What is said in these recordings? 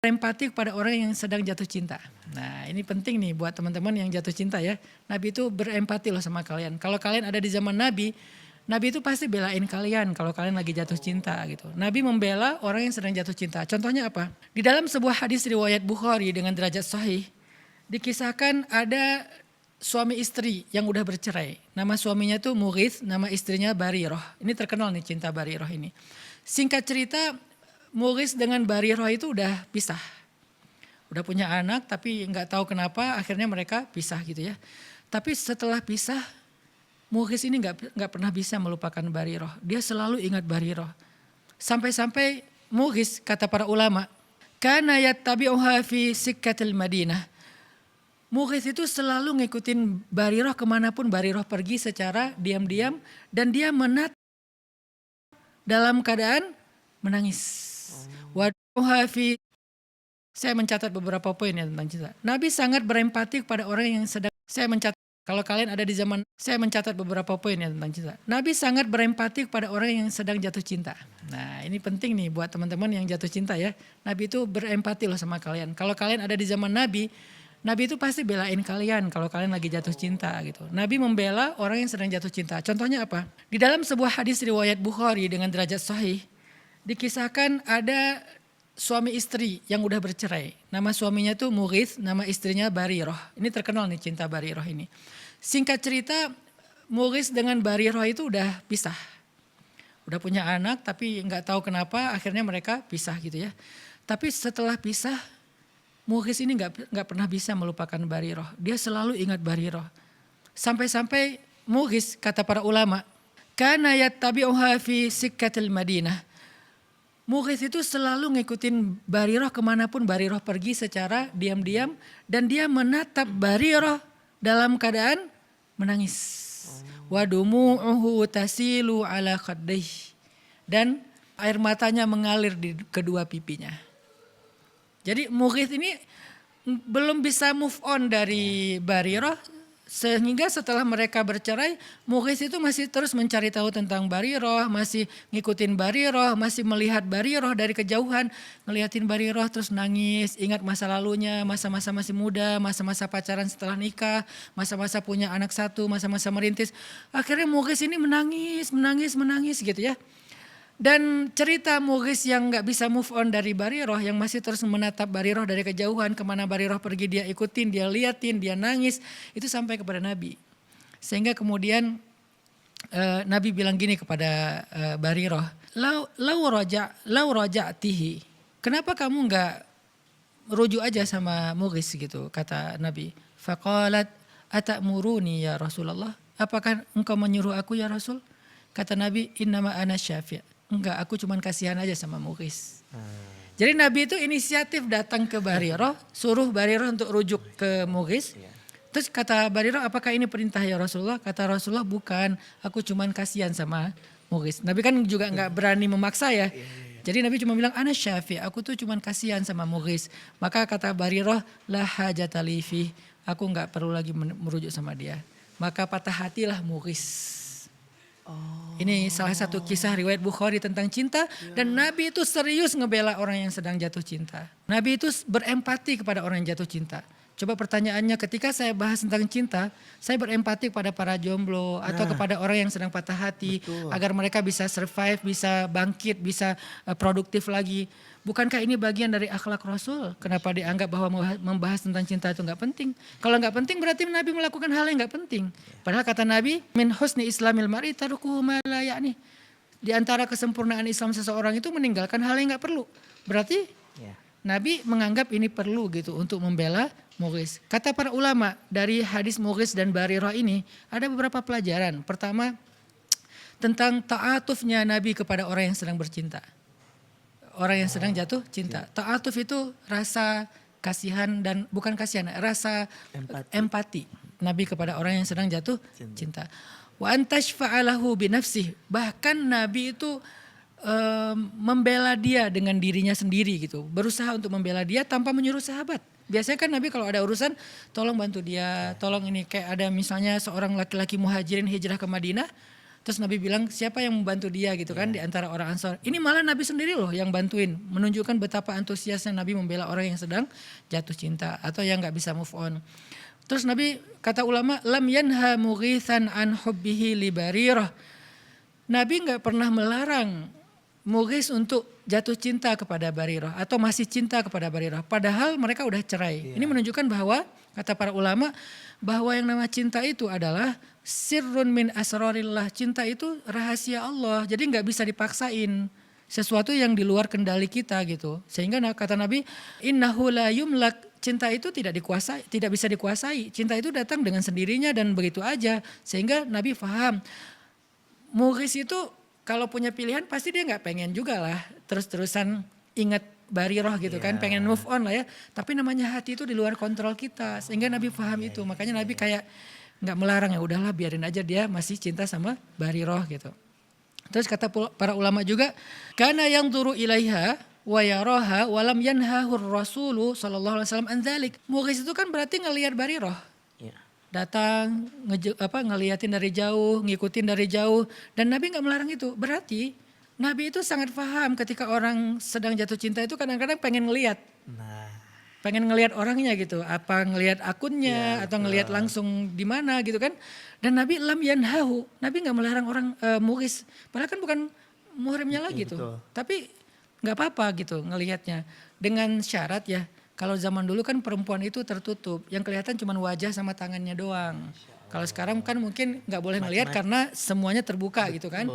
Empati kepada orang yang sedang jatuh cinta. Nah ini penting nih buat teman-teman yang jatuh cinta ya. Nabi itu berempati loh sama kalian. Kalau kalian ada di zaman Nabi, Nabi itu pasti belain kalian kalau kalian lagi jatuh cinta gitu. Nabi membela orang yang sedang jatuh cinta. Contohnya apa? Di dalam sebuah hadis riwayat Bukhari dengan derajat sahih, dikisahkan ada suami istri yang udah bercerai. Nama suaminya tuh Mughith, nama istrinya Bariroh. Ini terkenal nih cinta Bariroh ini. Singkat cerita, Mughith dengan Bariroh itu udah pisah. Udah punya anak tapi nggak tahu kenapa akhirnya mereka pisah gitu ya. Tapi setelah pisah, Mughith ini nggak pernah bisa melupakan Bariroh. Dia selalu ingat Bariroh. Sampai-sampai Mughith kata para ulama, kana yattabi'uha fi sikkatil Madinah. Mughith itu selalu ngikutin Bariroh kemanapun Bariroh pergi secara diam-diam dan dia menatap dalam keadaan menangis. Waduhafi, saya mencatat beberapa poin ya tentang cinta. Nabi sangat berempati kepada orang yang sedang, saya mencatat kalau kalian ada di zaman, saya mencatat beberapa poin ya tentang cinta. Nabi sangat berempati kepada orang yang sedang jatuh cinta. Nah ini penting nih buat teman-teman yang jatuh cinta ya. Nabi itu berempati loh sama kalian. Kalau kalian ada di zaman Nabi, Nabi itu pasti belain kalian kalau kalian lagi jatuh cinta gitu. Nabi membela orang yang sedang jatuh cinta. Contohnya apa? Di dalam sebuah hadis riwayat Bukhari dengan derajat sahih, dikisahkan ada suami istri yang udah bercerai. Nama suaminya tuh Mughith, nama istrinya Bariroh. Ini terkenal nih cinta Bariroh ini. Singkat cerita, Mughith dengan Bariroh itu udah pisah. Udah punya anak tapi nggak tahu kenapa akhirnya mereka pisah gitu ya. Tapi setelah pisah, Mughith ini nggak pernah bisa melupakan Bariroh. Dia selalu ingat Bariroh. Sampai-sampai Mughith kata para ulama, kana yattabi'uha fi sikkatil Madinah. Mughith itu selalu ngikutin Bariroh kemanapun Bariroh pergi secara diam-diam dan dia menatap Bariroh dalam keadaan menangis. Wadumu'uhu tasilu ala khaddih, dan air matanya mengalir di kedua pipinya. Jadi Mughith ini belum bisa move on dari Bariroh, sehingga setelah mereka bercerai, Mughith itu masih terus mencari tahu tentang Bariroh, masih ngikutin Bariroh, masih melihat Bariroh dari kejauhan, ngeliatin Bariroh terus nangis, ingat masa lalunya, masa-masa masih muda, masa-masa pacaran setelah nikah, masa-masa punya anak satu, masa-masa merintis. Akhirnya Mughith ini menangis gitu ya. Dan cerita Mughith yang gak bisa move on dari Bariroh, yang masih terus menatap Bariroh dari kejauhan, kemana Bariroh pergi dia ikutin, dia liatin, dia nangis, itu sampai kepada Nabi. Sehingga kemudian Nabi bilang gini kepada Bariroh, lau raja'tihi, kenapa kamu gak rujuk aja sama Mughith gitu, kata Nabi. Faqalat atamuruni ya Rasulullah, apakah engkau menyuruh aku ya Rasul? Kata Nabi, innama ana syafi'. Enggak, aku cuman kasihan aja sama Mughith. Jadi Nabi itu inisiatif datang ke Bariroh, suruh Bariroh untuk rujuk ke Mughith. Terus kata Bariroh, apakah ini perintah ya Rasulullah? Kata Rasulullah, bukan, aku cuman kasihan sama Mughith. Nabi kan juga enggak berani memaksa ya. Jadi Nabi cuma bilang, ana syafi', aku tuh cuman kasihan sama Mughith. Maka kata Bariroh, la hajatali fih, aku enggak perlu lagi merujuk sama dia. Maka patah hatilah Mughith. Ini salah satu kisah riwayat Bukhari tentang cinta, dan Nabi itu serius ngebela orang yang sedang jatuh cinta. Nabi itu berempati kepada orang yang jatuh cinta. Coba pertanyaannya, ketika saya bahas tentang cinta, saya berempati kepada para jomblo atau kepada orang yang sedang patah hati, agar mereka bisa survive, bisa bangkit, bisa produktif lagi. Bukankah ini bagian dari akhlak Rasul? Kenapa dianggap bahwa membahas tentang cinta itu gak penting? Kalau gak penting berarti Nabi melakukan hal yang gak penting. Padahal kata Nabi, min husni islamil mar'i tarukuhu ma la ya'ni. Di antara kesempurnaan Islam seseorang itu meninggalkan hal yang gak perlu. Berarti Nabi menganggap ini perlu gitu untuk membela Mughith. Kata para ulama, dari hadis Mughith dan Bariroh ini ada beberapa pelajaran. Pertama, tentang ta'atufnya Nabi kepada orang yang sedang bercinta. Orang yang sedang jatuh cinta. Ta'atuf itu rasa kasihan dan bukan kasihan, rasa empati Nabi kepada orang yang sedang jatuh cinta. Wa antashfa'alahu binafsih. Bahkan Nabi itu membela dia dengan dirinya sendiri gitu. Berusaha untuk membela dia tanpa menyuruh sahabat. Biasanya kan Nabi kalau ada urusan, tolong bantu dia, tolong ini. Kayak ada misalnya seorang laki-laki muhajirin hijrah ke Madinah, Terus Nabi bilang siapa yang membantu dia gitu kan di antara orang Ansor. Ini malah Nabi sendiri loh yang bantuin. Menunjukkan betapa antusiasnya Nabi membela orang yang sedang jatuh cinta atau yang gak bisa move on. Terus Nabi kata ulama lam yanha mughithan an hubbihi li Barirah. Nabi gak pernah melarang Mughis untuk jatuh cinta kepada Barirah atau masih cinta kepada Barirah. Padahal mereka udah cerai. Ini menunjukkan bahwa kata para ulama bahwa yang nama cinta itu adalah sirrun min asrarillah. Cinta itu rahasia Allah. Jadi nggak bisa dipaksain. Sesuatu yang di luar kendali kita gitu. Sehingga kata Nabi, innahu la yumlak. Cinta itu tidak bisa dikuasai. Cinta itu datang dengan sendirinya dan begitu aja. Sehingga Nabi faham. Mughis itu kalau punya pilihan pasti dia nggak pengen juga lah terus-terusan ingat Barirah gitu kan, pengen move on lah ya. Tapi namanya hati itu di luar kontrol kita, sehingga Nabi paham itu. Makanya Nabi kayak nggak melarang, ya udahlah biarin aja dia masih cinta sama Barirah gitu. Terus kata para ulama juga, kana yang turu ilaiha wa yaraha walam yanhahur rasulu sallallahu alaihi wasallam an dzalik. Mughis itu kan berarti ngelihat Barirah. Datang ngeliatin dari jauh, ngikutin dari jauh, dan Nabi nggak melarang itu. Berarti Nabi itu sangat paham ketika orang sedang jatuh cinta itu kadang-kadang pengen ngeliat, pengen ngeliat orangnya gitu, apa ngeliat akunnya atau ngeliat langsung di mana gitu kan. Dan Nabi lam yanhahu, Nabi nggak melarang orang Mughis, padahal kan bukan muhrimnya lagi tuh, tapi nggak apa-apa gitu ngelihatnya dengan syarat ya. Kalau zaman dulu kan perempuan itu tertutup, yang kelihatan cuma wajah sama tangannya doang. Kalau sekarang kan mungkin nggak boleh ngelihat karena semuanya terbuka gitu kan.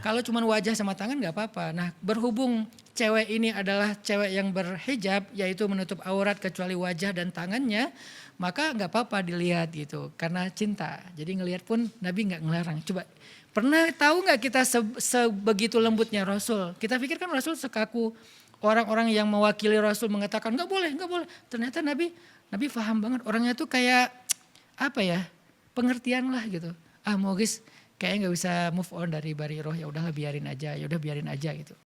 Kalau cuma wajah sama tangan nggak apa-apa. Nah berhubung cewek ini adalah cewek yang berhijab, yaitu menutup aurat kecuali wajah dan tangannya, maka nggak apa-apa dilihat gitu karena cinta. Jadi ngelihat pun Nabi nggak ngelarang. Coba pernah tahu nggak kita sebegitu lembutnya Rasul? Kita pikir kan Rasul sekaku orang-orang yang mewakili Rasul mengatakan nggak boleh. Ternyata Nabi paham banget, orangnya tuh kayak apa ya, pengertian lah gitu. Mughis kayaknya nggak bisa move on dari Barirah, ya udahlah biarin aja gitu.